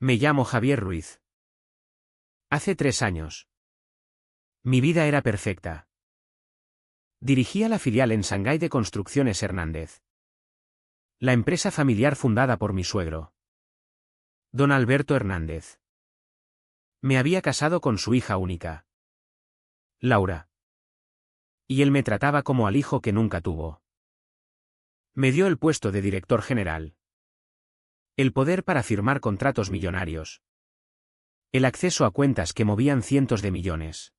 Me llamo Javier Ruiz. Hace 3 años. Mi vida era perfecta. Dirigía la filial en Shanghái de Construcciones Hernández. La empresa familiar fundada por mi suegro, don Alberto Hernández. Me había casado con su hija única, Laura. Y él me trataba como al hijo que nunca tuvo. Me dio el puesto de director general. El poder para firmar contratos millonarios. El acceso a cuentas que movían cientos de millones.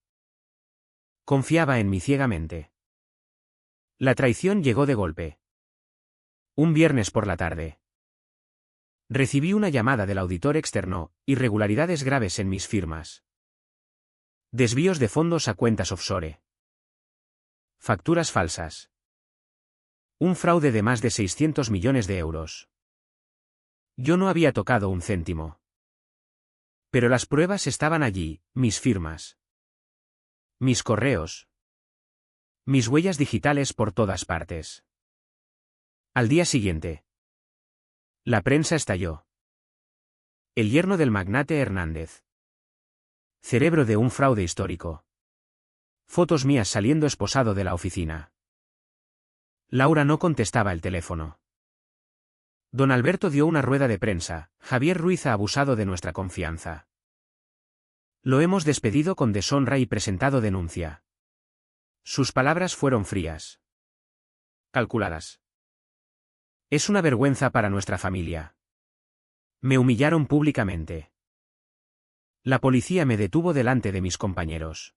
Confiaba en mí ciegamente. La traición llegó de golpe. Un viernes por la tarde. Recibí una llamada del auditor externo, irregularidades graves en mis firmas. Desvíos de fondos a cuentas offshore. Facturas falsas. Un fraude de más de 600 millones de euros. Yo no había tocado un céntimo. Pero las pruebas estaban allí, mis firmas. Mis correos. Mis huellas digitales por todas partes. Al día siguiente. La prensa estalló. El yerno del magnate Hernández. Cerebro de un fraude histórico. Fotos mías saliendo esposado de la oficina. Laura no contestaba el teléfono. Don Alberto dio una rueda de prensa. Javier Ruiz ha abusado de nuestra confianza. Lo hemos despedido con deshonra y presentado denuncia. Sus palabras fueron frías. Calculadas. Es una vergüenza para nuestra familia. Me humillaron públicamente. La policía me detuvo delante de mis compañeros.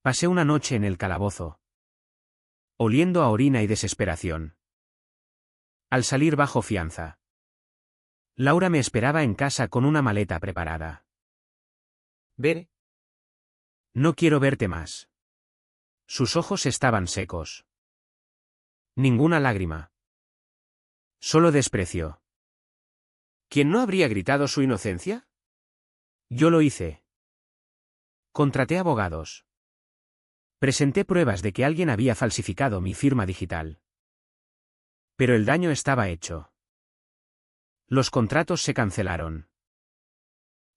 Pasé una noche en el calabozo. Oliendo a orina y desesperación. Al salir bajo fianza. Laura me esperaba en casa con una maleta preparada. ¿Ver? No quiero verte más. Sus ojos estaban secos. Ninguna lágrima. Solo desprecio. ¿Quién no habría gritado su inocencia? Yo lo hice. Contraté abogados. Presenté pruebas de que alguien había falsificado mi firma digital. Pero el daño estaba hecho. Los contratos se cancelaron.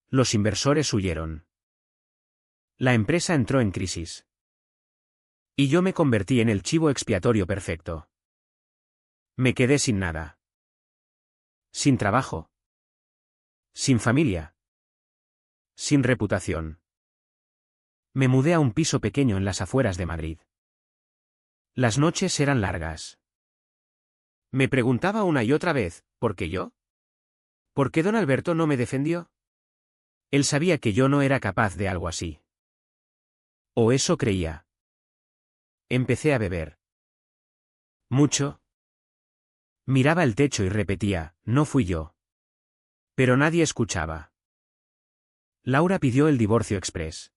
Los inversores huyeron. La empresa entró en crisis. Y yo me convertí en el chivo expiatorio perfecto. Me quedé sin nada. Sin trabajo. Sin familia. Sin reputación. Me mudé a un piso pequeño en las afueras de Madrid. Las noches eran largas. Me preguntaba una y otra vez, ¿por qué yo? ¿Por qué don Alberto no me defendió? Él sabía que yo no era capaz de algo así. O eso creía. Empecé a beber. Mucho. Miraba el techo y repetía, no fui yo. Pero nadie escuchaba. Laura pidió el divorcio exprés.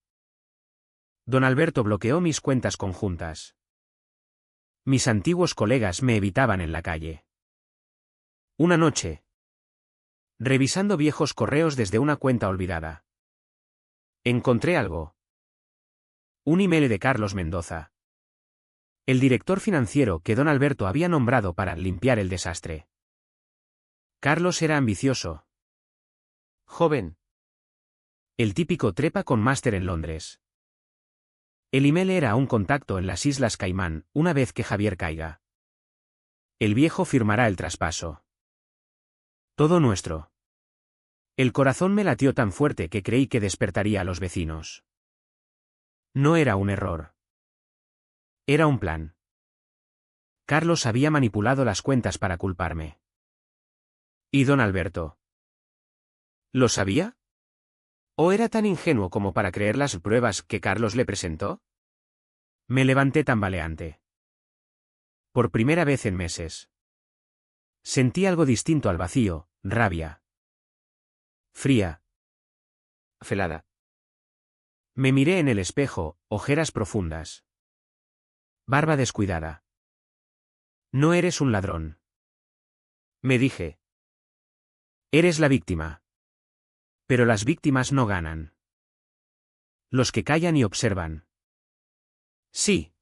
Don Alberto bloqueó mis cuentas conjuntas. Mis antiguos colegas me evitaban en la calle. Una noche. Revisando viejos correos desde una cuenta olvidada. Encontré algo. Un email de Carlos Mendoza. El director financiero que don Alberto había nombrado para limpiar el desastre. Carlos era ambicioso. Joven. El típico trepa con máster en Londres. El email era un contacto en las Islas Caimán, una vez que Javier caiga. El viejo firmará el traspaso. Todo nuestro. El corazón me latió tan fuerte que creí que despertaría a los vecinos. No era un error. Era un plan. Carlos había manipulado las cuentas para culparme. ¿Y don Alberto? ¿Lo sabía? ¿O era tan ingenuo como para creer las pruebas que Carlos le presentó? Me levanté tambaleante. Por primera vez en meses. Sentí algo distinto al vacío, rabia. Fría. Felada. Me miré en el espejo, ojeras profundas. Barba descuidada. No eres un ladrón. Me dije. Eres la víctima. Pero las víctimas no ganan. Los que callan y observan. Sí.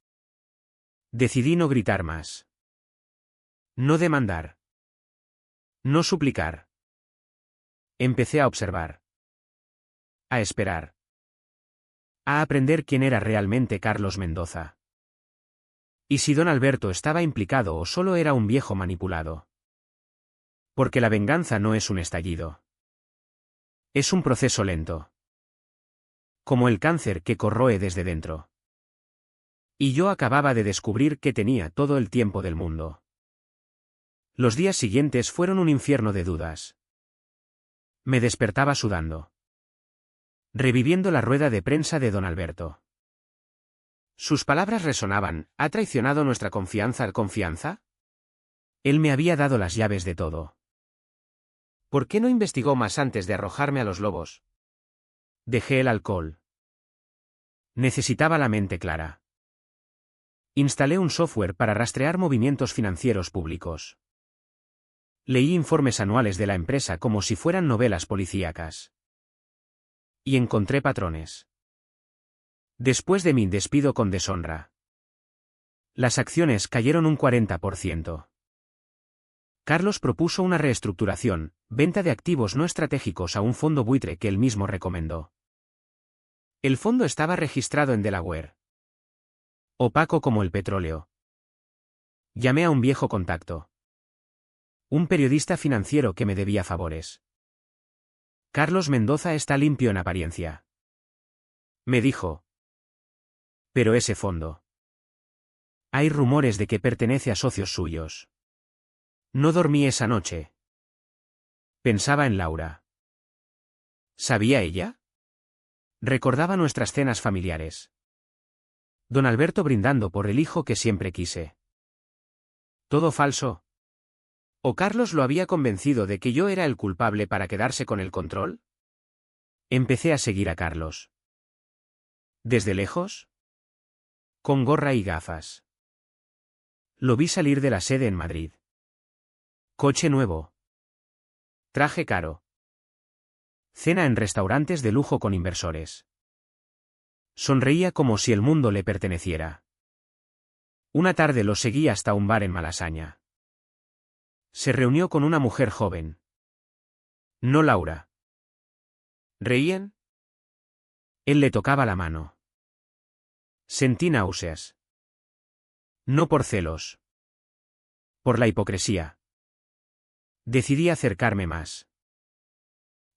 Decidí no gritar más. No demandar. No suplicar. Empecé a observar. A esperar. A aprender quién era realmente Carlos Mendoza. Y si don Alberto estaba implicado o solo era un viejo manipulado. Porque la venganza no es un estallido. Es un proceso lento. Como el cáncer que corroe desde dentro. Y yo acababa de descubrir que tenía todo el tiempo del mundo. Los días siguientes fueron un infierno de dudas. Me despertaba sudando. Reviviendo la rueda de prensa de don Alberto. Sus palabras resonaban: ¿ha traicionado nuestra confianza al confianza? Él me había dado las llaves de todo. ¿Por qué no investigó más antes de arrojarme a los lobos? Dejé el alcohol. Necesitaba la mente clara. Instalé un software para rastrear movimientos financieros públicos. Leí informes anuales de la empresa como si fueran novelas policíacas. Y encontré patrones. Después de mi despido con deshonra. Las acciones cayeron un 40%. Carlos propuso una reestructuración, venta de activos no estratégicos a un fondo buitre que él mismo recomendó. El fondo estaba registrado en Delaware. Opaco como el petróleo. Llamé a un viejo contacto. Un periodista financiero que me debía favores. Carlos Mendoza está limpio en apariencia. Me dijo. Pero ese fondo. Hay rumores de que pertenece a socios suyos. No dormí esa noche. Pensaba en Laura. ¿Sabía ella? Recordaba nuestras cenas familiares. Don Alberto brindando por el hijo que siempre quise. ¿Todo falso? ¿O Carlos lo había convencido de que yo era el culpable para quedarse con el control? Empecé a seguir a Carlos. ¿Desde lejos? Con gorra y gafas. Lo vi salir de la sede en Madrid. Coche nuevo. Traje caro. Cena en restaurantes de lujo con inversores. Sonreía como si el mundo le perteneciera. Una tarde lo seguí hasta un bar en Malasaña. Se reunió con una mujer joven. No Laura. ¿Reían? Él le tocaba la mano. Sentí náuseas. No por celos. Por la hipocresía. Decidí acercarme más.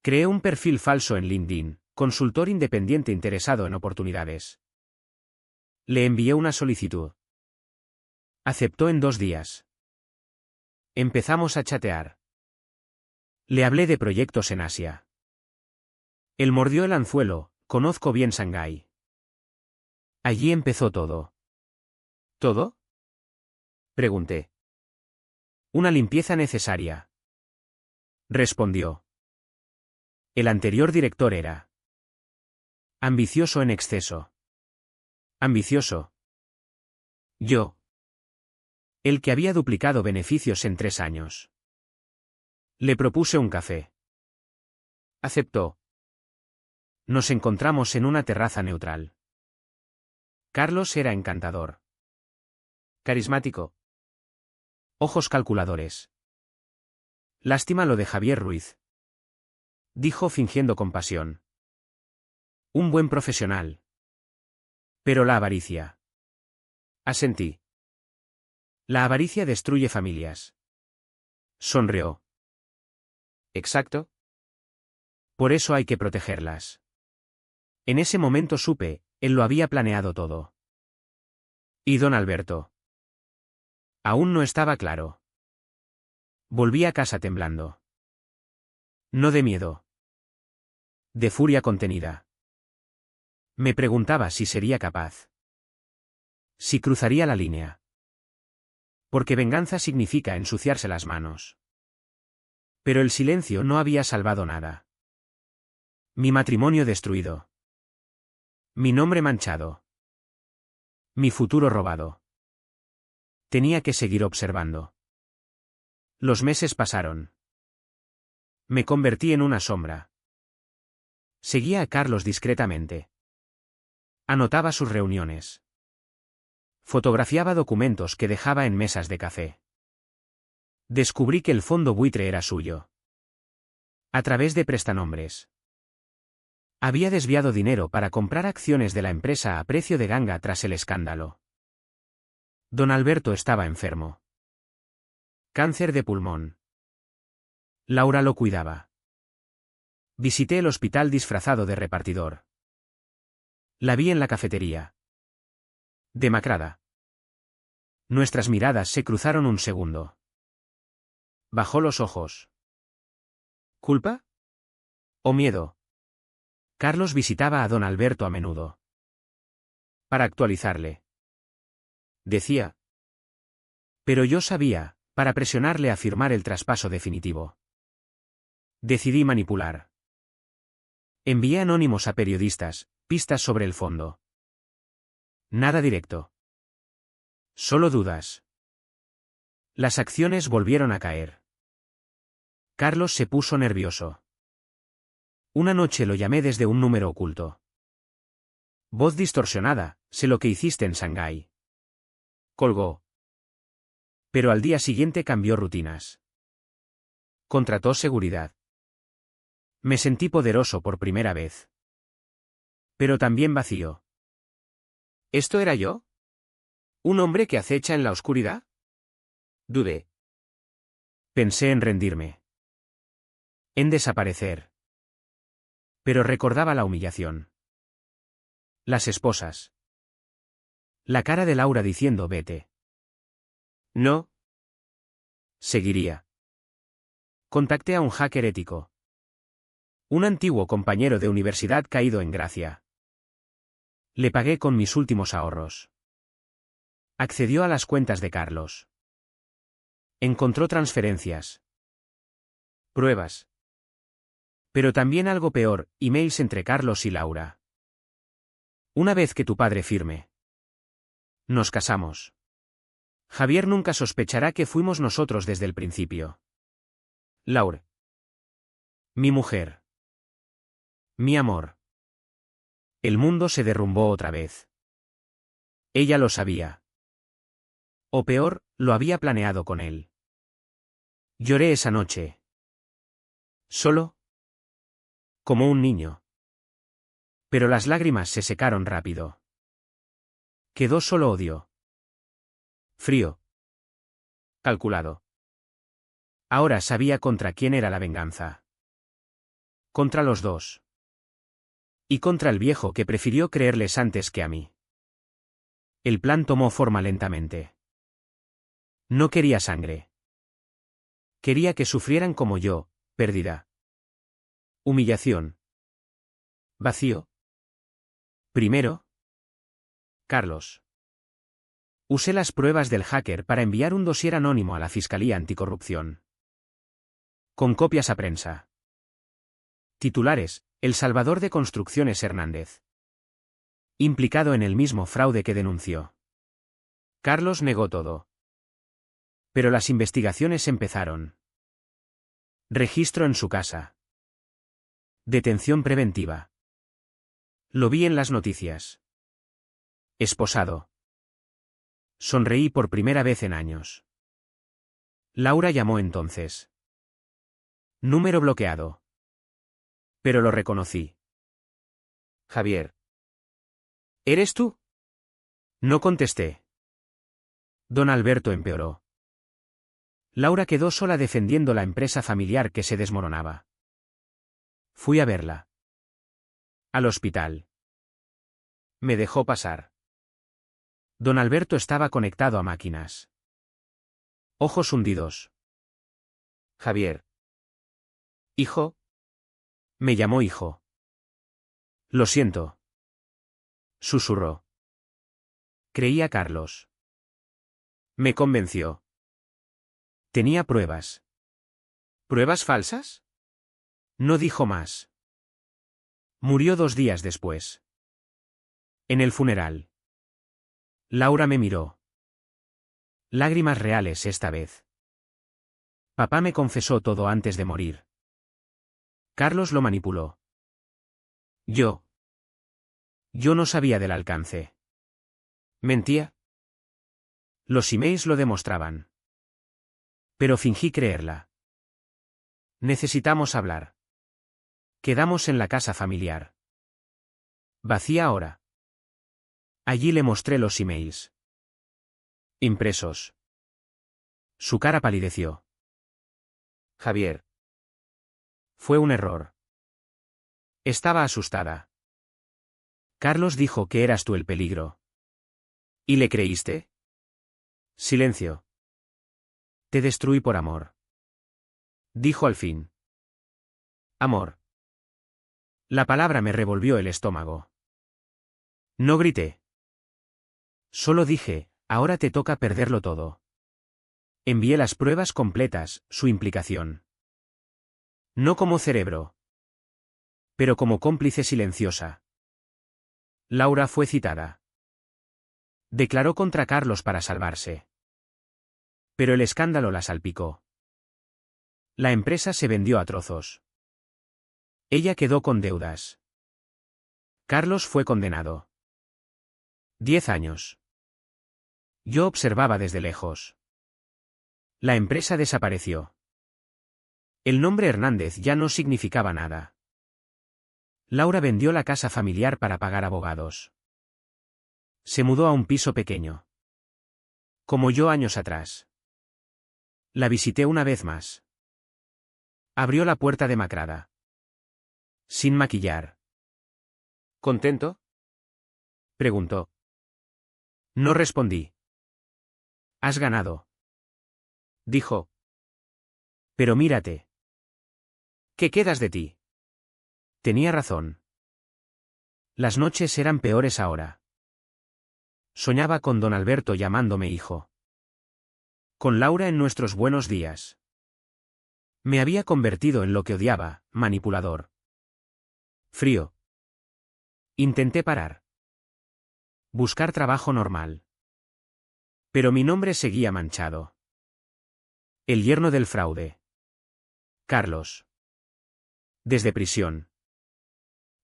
Creé un perfil falso en LinkedIn, consultor independiente interesado en oportunidades. Le envié una solicitud. Aceptó en 2 días. Empezamos a chatear. Le hablé de proyectos en Asia. Él mordió el anzuelo: conozco bien Shanghái. Allí empezó todo. ¿Todo? Pregunté. Una limpieza necesaria. Respondió. El anterior director era ambicioso en exceso. ¿Ambicioso? Yo. El que había duplicado beneficios en 3 años. Le propuse un café. Aceptó. Nos encontramos en una terraza neutral. Carlos era encantador. Carismático. Ojos calculadores. Lástima lo de Javier Ruiz. Dijo fingiendo compasión. Un buen profesional. Pero la avaricia. Asentí. La avaricia destruye familias. Sonrió. Exacto. Por eso hay que protegerlas. En ese momento supe, él lo había planeado todo. ¿Y don Alberto? Aún no estaba claro. Volví a casa temblando. No de miedo. De furia contenida. Me preguntaba si sería capaz. Si cruzaría la línea. Porque venganza significa ensuciarse las manos. Pero el silencio no había salvado nada. Mi matrimonio destruido. Mi nombre manchado. Mi futuro robado. Tenía que seguir observando. Los meses pasaron. Me convertí en una sombra. Seguía a Carlos discretamente. Anotaba sus reuniones. Fotografiaba documentos que dejaba en mesas de café. Descubrí que el fondo buitre era suyo. A través de prestanombres. Había desviado dinero para comprar acciones de la empresa a precio de ganga tras el escándalo. Don Alberto estaba enfermo. Cáncer de pulmón. Laura lo cuidaba. Visité el hospital disfrazado de repartidor. La vi en la cafetería. Demacrada. Nuestras miradas se cruzaron un segundo. Bajó los ojos. ¿Culpa? ¿O miedo? Carlos visitaba a don Alberto a menudo. Para actualizarle. Decía. Pero yo sabía, para presionarle a firmar el traspaso definitivo. Decidí manipular. Envié anónimos a periodistas, pistas sobre el fondo. Nada directo. Solo dudas. Las acciones volvieron a caer. Carlos se puso nervioso. Una noche lo llamé desde un número oculto. Voz distorsionada, sé lo que hiciste en Shanghái. Colgó. Pero al día siguiente cambió rutinas. Contrató seguridad. Me sentí poderoso por primera vez. Pero también vacío. ¿Esto era yo? ¿Un hombre que acecha en la oscuridad? Dudé. Pensé en rendirme. En desaparecer. Pero recordaba la humillación. Las esposas. La cara de Laura diciendo vete. No. Seguiría. Contacté a un hacker ético. Un antiguo compañero de universidad caído en gracia. Le pagué con mis últimos ahorros. Accedió a las cuentas de Carlos. Encontró transferencias. Pruebas. Pero también algo peor, emails entre Carlos y Laura. Una vez que tu padre firme. Nos casamos. Javier nunca sospechará que fuimos nosotros desde el principio. Laura. Mi mujer. Mi amor. El mundo se derrumbó otra vez. Ella lo sabía. O peor, lo había planeado con él. Lloré esa noche. Solo. Como un niño. Pero las lágrimas se secaron rápido. Quedó solo odio. Frío. Calculado. Ahora sabía contra quién era la venganza. Contra los dos. Y contra el viejo que prefirió creerles antes que a mí. El plan tomó forma lentamente. No quería sangre. Quería que sufrieran como yo, pérdida. Humillación. Vacío. Primero. Carlos. Usé las pruebas del hacker para enviar un dossier anónimo a la Fiscalía Anticorrupción. Con copias a prensa. Titulares: El Salvador de Construcciones Hernández. Implicado en el mismo fraude que denunció. Carlos negó todo. Pero las investigaciones empezaron. Registro en su casa. Detención preventiva. Lo vi en las noticias. Esposado. Sonreí por primera vez en años. Laura llamó entonces. Número bloqueado. Pero lo reconocí. Javier. ¿Eres tú? No contesté. Don Alberto empeoró. Laura quedó sola defendiendo la empresa familiar que se desmoronaba. Fui a verla. Al hospital. Me dejó pasar. Don Alberto estaba conectado a máquinas. Ojos hundidos. Javier. ¿Hijo? Me llamó hijo. Lo siento. Susurró. Creía Carlos. Me convenció. Tenía pruebas. ¿Pruebas falsas? No dijo más. Murió 2 días después. En el funeral. Laura me miró. Lágrimas reales esta vez. Papá me confesó todo antes de morir. Carlos lo manipuló. Yo no sabía del alcance. ¿Mentía? Los emails lo demostraban. Pero fingí creerla. Necesitamos hablar. Quedamos en la casa familiar. Vacía ahora. Allí le mostré los emails. Impresos. Su cara palideció. Javier. Fue un error. Estaba asustada. Carlos dijo que eras tú el peligro. ¿Y le creíste? Silencio. Te destruí por amor. Dijo al fin. Amor. La palabra me revolvió el estómago. No grité. Solo dije, ahora te toca perderlo todo. Envié las pruebas completas, su implicación. No como cerebro, pero como cómplice silenciosa. Laura fue citada. Declaró contra Carlos para salvarse. Pero el escándalo la salpicó. La empresa se vendió a trozos. Ella quedó con deudas. Carlos fue condenado. 10 años. Yo observaba desde lejos. La empresa desapareció. El nombre Hernández ya no significaba nada. Laura vendió la casa familiar para pagar abogados. Se mudó a un piso pequeño. Como yo años atrás. La visité una vez más. Abrió la puerta demacrada. Sin maquillar. ¿Contento? Preguntó. No respondí. Has ganado. Dijo. Pero mírate. ¿Qué quedas de ti? Tenía razón. Las noches eran peores ahora. Soñaba con don Alberto llamándome hijo. Con Laura en nuestros buenos días. Me había convertido en lo que odiaba, manipulador. Frío. Intenté parar. Buscar trabajo normal. Pero mi nombre seguía manchado. El yerno del fraude. Carlos. Desde prisión.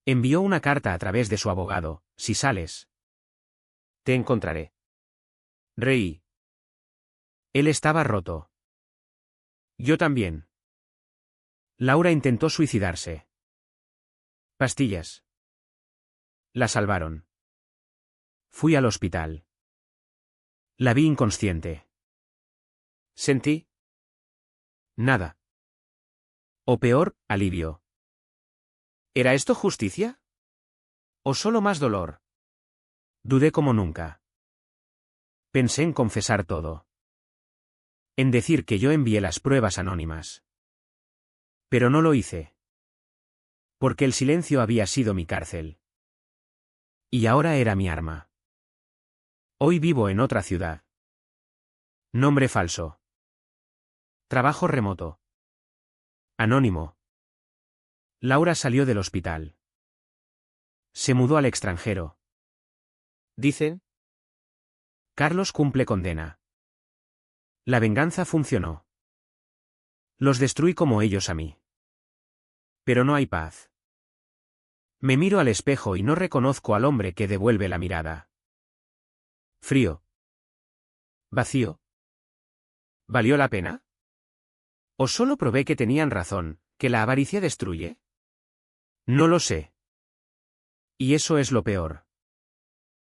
Envió una carta a través de su abogado, si sales. Te encontraré. Reí. Él estaba roto. Yo también. Laura intentó suicidarse. Pastillas. La salvaron. Fui al hospital. La vi inconsciente. Sentí. Nada. O peor, alivio. ¿Era esto justicia? ¿O solo más dolor? Dudé como nunca. Pensé en confesar todo. En decir que yo envié las pruebas anónimas. Pero no lo hice. Porque el silencio había sido mi cárcel. Y ahora era mi arma. Hoy vivo en otra ciudad. Nombre falso. Trabajo remoto. Anónimo. Laura salió del hospital. Se mudó al extranjero. Dicen. Carlos cumple condena. La venganza funcionó. Los destruí como ellos a mí. Pero no hay paz. Me miro al espejo y no reconozco al hombre que devuelve la mirada. Frío. Vacío. ¿Valió la pena? ¿O solo probé que tenían razón, que la avaricia destruye? No lo sé. Y eso es lo peor.